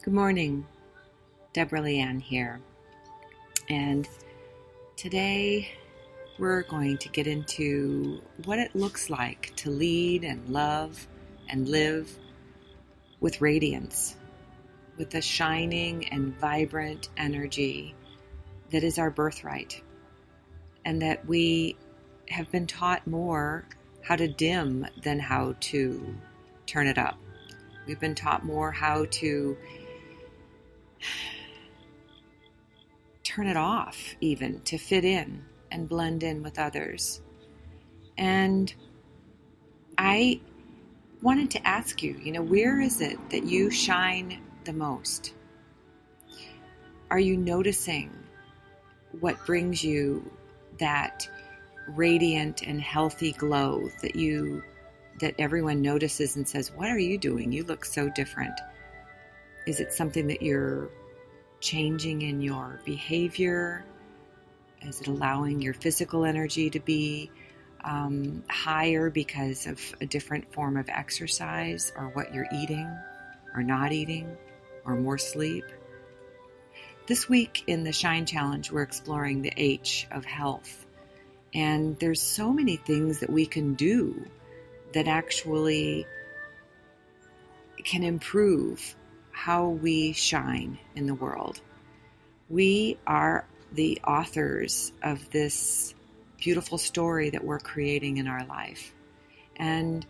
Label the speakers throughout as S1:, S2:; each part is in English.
S1: Good morning, Deborah Leanne here, and today we're going to get into what it looks like to lead and love and live with radiance, with a shining and vibrant energy that is our birthright, and that we have been taught more how to dim than how to turn it up. We've been taught more how to turn it off, even to fit in and blend in with others. And I wanted to ask you, where is it that you shine the most? Are you noticing what brings you that radiant and healthy glow that everyone notices and says, "What are you doing? You look so different." Is it something that you're changing in your behavior? Is it allowing your physical energy to be higher because of a different form of exercise, or what you're eating or not eating, or more sleep? This week in the Shine Challenge, we're exploring the H of health. And there's so many things that we can do that actually can improve how we shine in the world. We are the authors of this beautiful story that we're creating in our life. And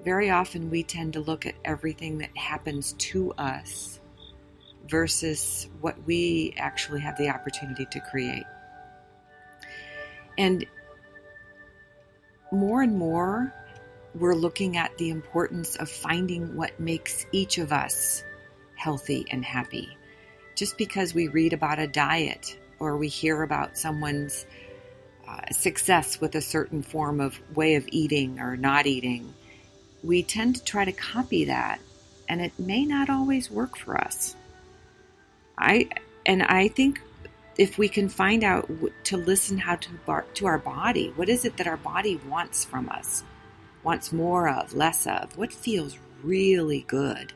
S1: very often we tend to look at everything that happens to us versus what we actually have the opportunity to create. And more, we're looking at the importance of finding what makes each of us healthy and happy. Just because we read about a diet or we hear about someone's success with a certain form of way of eating or not eating, we tend to try to copy that, and it may not always work for us. I think if we can find out to listen how to our body, what is it that our body wants from us, wants more of, less of, what feels really good.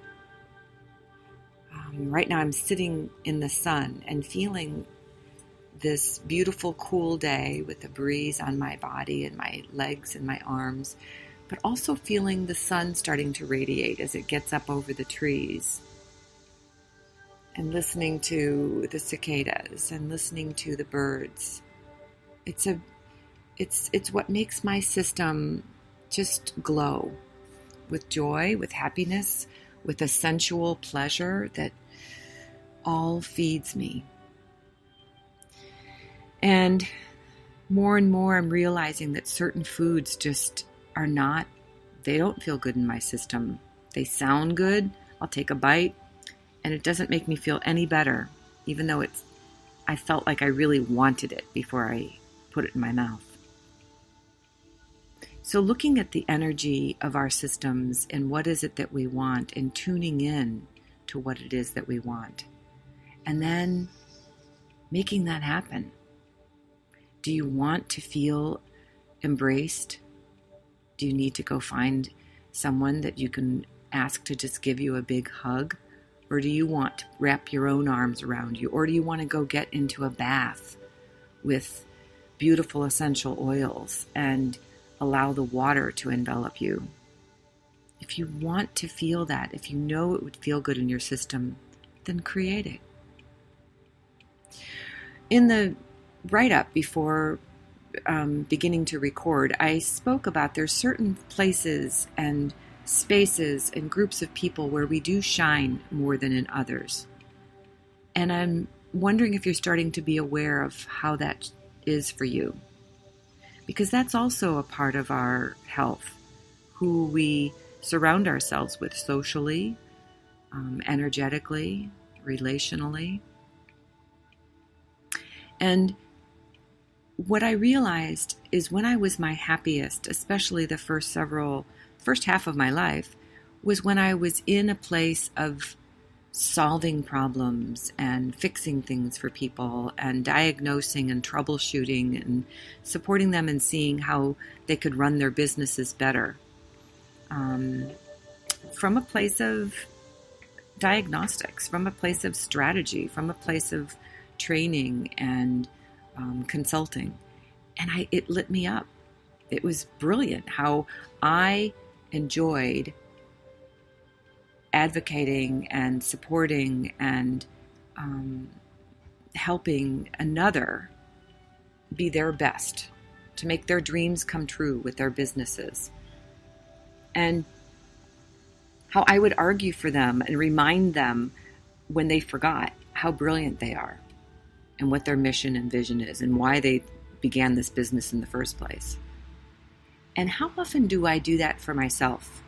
S1: Right now I'm sitting in the sun and feeling this beautiful cool day with the breeze on my body and my legs and my arms, but also feeling the sun starting to radiate as it gets up over the trees, and listening to the cicadas and listening to the birds. It's what makes my system just glow with joy, with happiness, with a sensual pleasure that all feeds me. And more I'm realizing that certain foods just they don't feel good in my system. They sound good, I'll take a bite, and it doesn't make me feel any better, even though I felt like I really wanted it before I put it in my mouth. So looking at the energy of our systems and what is it that we want, and tuning in to what it is that we want, and then making that happen. Do you want to feel embraced? Do you need to go find someone that you can ask to just give you a big hug? Or do you want to wrap your own arms around you? Or do you want to go get into a bath with beautiful essential oils and allow the water to envelop you? If you want to feel that, if you know it would feel good in your system, then create it. In the write-up before beginning to record, I spoke about there's certain places and spaces and groups of people where we do shine more than in others. And I'm wondering if you're starting to be aware of how that is for you. Because that's also a part of our health, who we surround ourselves with socially, energetically, relationally. And what I realized is when I was my happiest, especially the first half of my life, was when I was in a place of solving problems and fixing things for people and diagnosing and troubleshooting and supporting them and seeing how they could run their businesses better. From a place of diagnostics, from a place of strategy, from a place of training and consulting. And it lit me up. It was brilliant how I enjoyed advocating and supporting and helping another be their best, to make their dreams come true with their businesses. And how I would argue for them and remind them when they forgot how brilliant they are and what their mission and vision is and why they began this business in the first place. And how often do I do that for myself?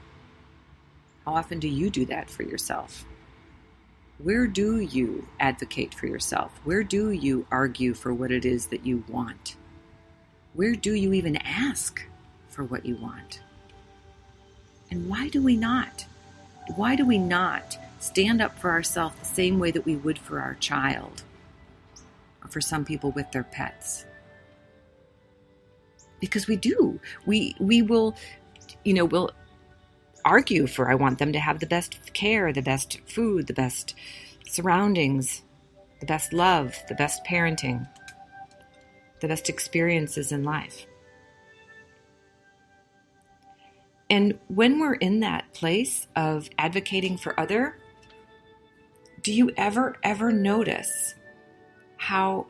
S1: How often do you do that for yourself? Where do you advocate for yourself? Where do you argue for what it is that you want? Where do you even ask for what you want? And why do we not? Why do we not stand up for ourselves the same way that we would for our child, or for some people with their pets? Because we do. We will, we'll argue for, I want them to have the best care, the best food, the best surroundings, the best love, the best parenting, the best experiences in life. And when we're in that place of advocating for other, do you ever notice how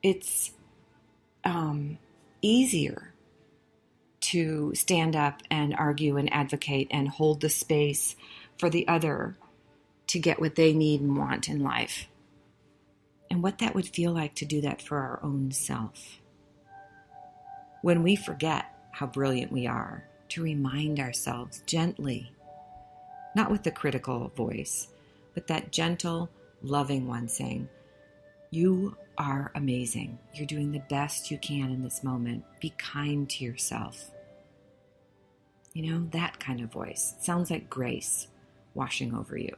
S1: it's easier to stand up and argue and advocate and hold the space for the other to get what they need and want in life? And what that would feel like to do that for our own self. When we forget how brilliant we are, to remind ourselves gently, not with the critical voice, but that gentle, loving one saying, you are amazing. You're doing the best you can in this moment. Be kind to yourself. That kind of voice. It sounds like grace washing over you,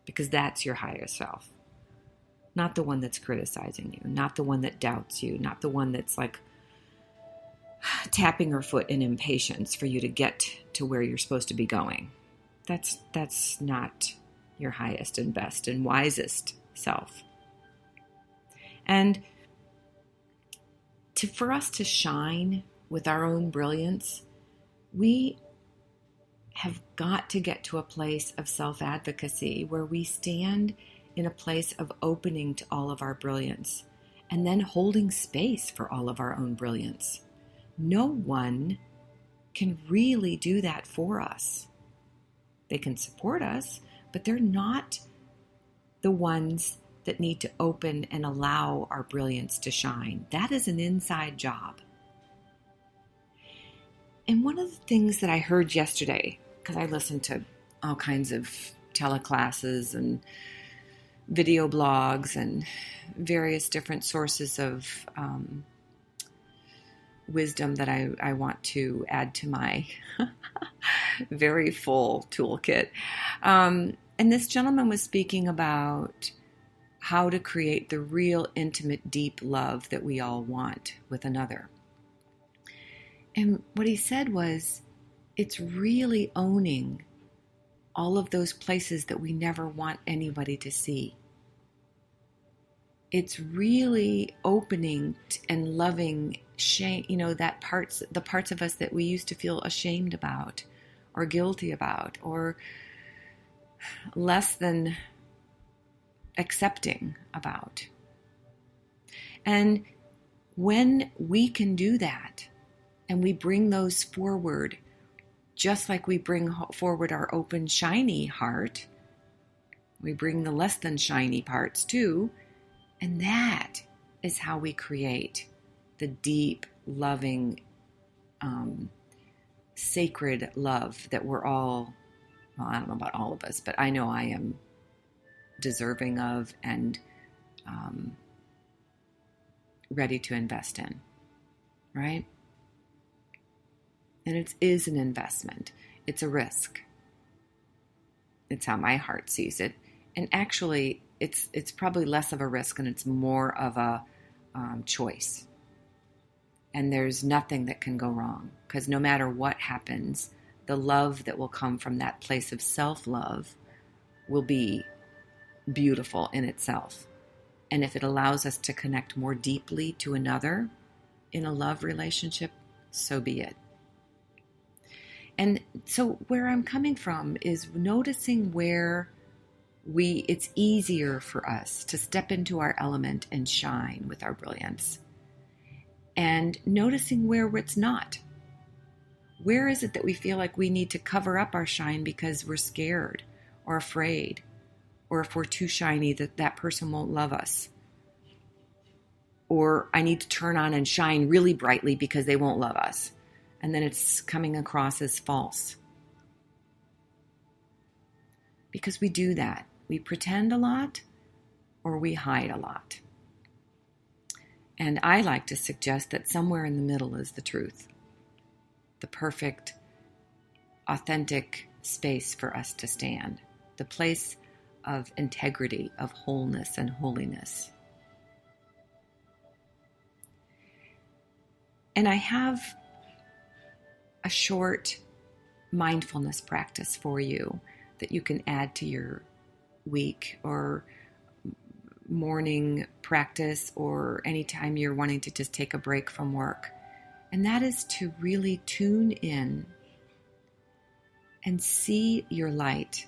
S1: because that's your higher self. Not the one that's criticizing you, not the one that doubts you, not the one that's like tapping her foot in impatience for you to get to where you're supposed to be going. That's not your highest and best and wisest self. And for us to shine with our own brilliance, we have got to get to a place of self-advocacy where we stand in a place of opening to all of our brilliance and then holding space for all of our own brilliance. No one can really do that for us. They can support us, but they're not the ones that need to open and allow our brilliance to shine. That is an inside job. And one of the things that I heard yesterday, because I listened to all kinds of teleclasses and video blogs and various different sources of wisdom that I want to add to my very full toolkit. And this gentleman was speaking about how to create the real intimate, deep love that we all want with another. And what he said was, it's really owning all of those places that we never want anybody to see. It's really opening and loving shame, the parts of us that we used to feel ashamed about or guilty about or less than accepting about. And when we can do that and we bring those forward, just like we bring forward our open, shiny heart, we bring the less than shiny parts too. And that is how we create the deep, loving, sacred love that we're all, well, I don't know about all of us, but I know I am deserving of and ready to invest in, right? And it is an investment. It's a risk. It's how my heart sees it. And actually, it's probably less of a risk and it's more of a choice. And there's nothing that can go wrong because no matter what happens, the love that will come from that place of self-love will be beautiful in itself. And if it allows us to connect more deeply to another in a love relationship, so be it. And so where I'm coming from is noticing where it's easier for us to step into our element and shine with our brilliance. And noticing where it's not. Where is it that we feel like we need to cover up our shine because we're scared or afraid, or if we're too shiny that person won't love us? Or I need to turn on and shine really brightly because they won't love us. And then it's coming across as false. Because we do that. We pretend a lot or we hide a lot. And I like to suggest that somewhere in the middle is the truth. The perfect, authentic space for us to stand. The place of integrity, of wholeness and holiness. And I have a short mindfulness practice for you that you can add to your week or morning practice or anytime you're wanting to just take a break from work. And that is to really tune in and see your light.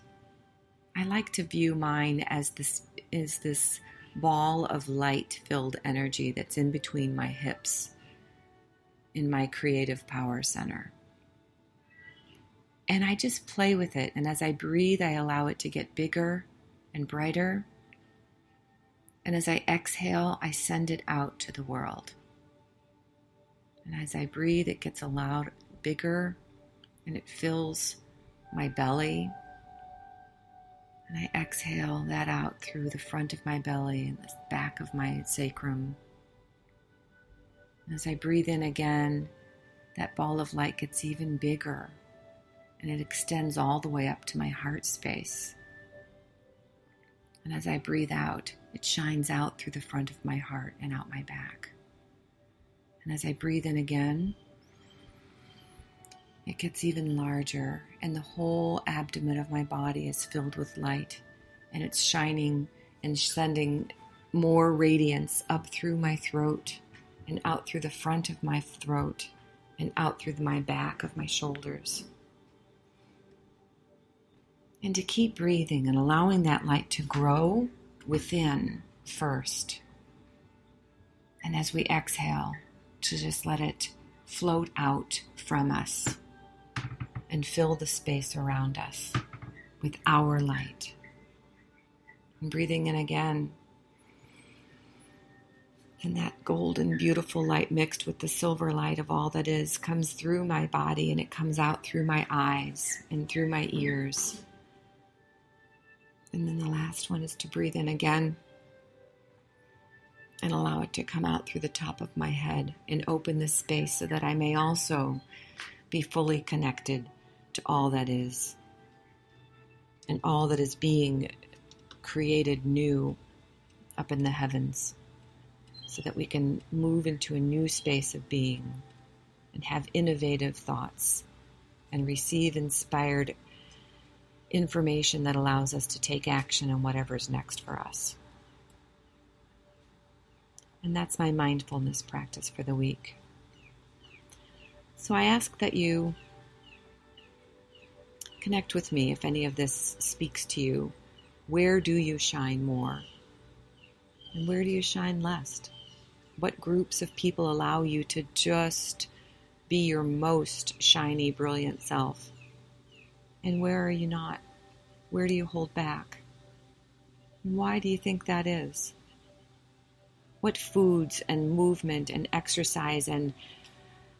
S1: I like to view mine as this ball of light-filled energy that's in between my hips in my creative power center. And I just play with it. And as I breathe, I allow it to get bigger and brighter. And as I exhale, I send it out to the world. And as I breathe, it gets a lot bigger and it fills my belly. And I exhale that out through the front of my belly and the back of my sacrum. And as I breathe in again, that ball of light gets even bigger. And it extends all the way up to my heart space. And as I breathe out, it shines out through the front of my heart and out my back. And as I breathe in again, it gets even larger, and the whole abdomen of my body is filled with light, and it's shining and sending more radiance up through my throat and out through the front of my throat and out through my back of my shoulders. And to keep breathing and allowing that light to grow within first. And as we exhale, to just let it float out from us and fill the space around us with our light. And breathing in again. And that golden, beautiful light mixed with the silver light of all that is comes through my body, and it comes out through my eyes and through my ears. And then the last one is to breathe in again and allow it to come out through the top of my head and open this space so that I may also be fully connected to all that is and all that is being created new up in the heavens, so that we can move into a new space of being and have innovative thoughts and receive inspired information that allows us to take action on whatever's next for us. And that's my mindfulness practice for the week. So I ask that you connect with me if any of this speaks to you. Where do you shine more? And where do you shine less? What groups of people allow you to just be your most shiny, brilliant self? And where are you not? Where do you hold back? And why do you think that is? What foods and movement and exercise and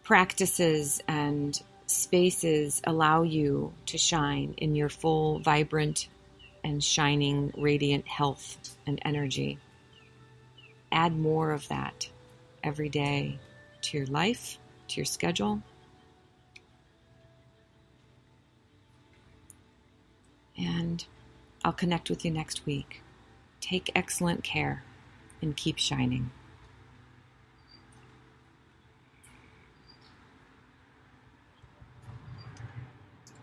S1: practices and spaces allow you to shine in your full, vibrant, and shining, radiant health and energy? Add more of that every day to your life, to your schedule. And I'll connect with you next week. Take excellent care and keep shining.